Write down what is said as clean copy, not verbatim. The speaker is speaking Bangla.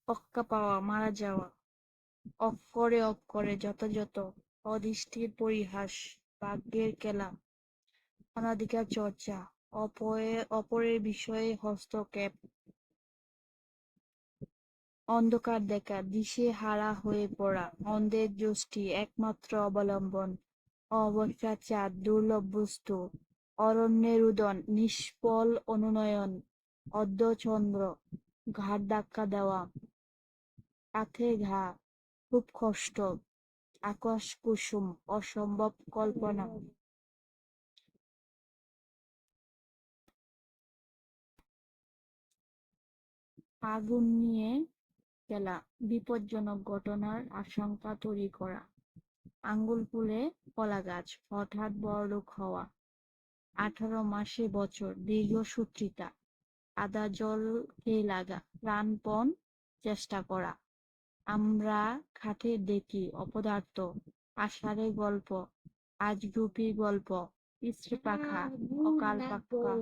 অক্কা পাওয়া, মারা যাওয়া, অফ করে যথাযথ, অদৃষ্টির পরিহাস, ভাগ্যের খেলা, অনধিকার চর্চা, অপরের বিষয়ে হস্তক্ষেপ, অন্ধকার দেখা, দিশেহারা হয়ে পড়া, অন্ধের যষ্টি, একমাত্র অবলম্বন, অবস্থার চাঁদ, দুর্লভ বস্তু, অরণ্যের রুদন, নিষ্ফল অনুনয়ন, অর্ধচন্দ্র, ঘাড় ধাক্কা দেওয়া, কাঁধে ঘা, খুব কষ্ট, আকাশ কুসুম, অসম্ভব কল্পনা, আগুন নিয়ে খেলা, বিপজ্জনক ঘটনার আশঙ্কা তৈরি করা, আঙ্গুল ফুলে কলাগাছ, হঠাৎ বড়লোক হওয়া, 18 মাসে বছর, দীর্ঘসূত্রিতা, আদা জল খেয়ে লাগা, প্রাণপণ চেষ্টা করা, আমরা খাটে দেখি অপদার্থ, আষাঢ়ে গল্প, আজগুবি গল্প, পিছড়ে পাখা, অকাল পাক্কা,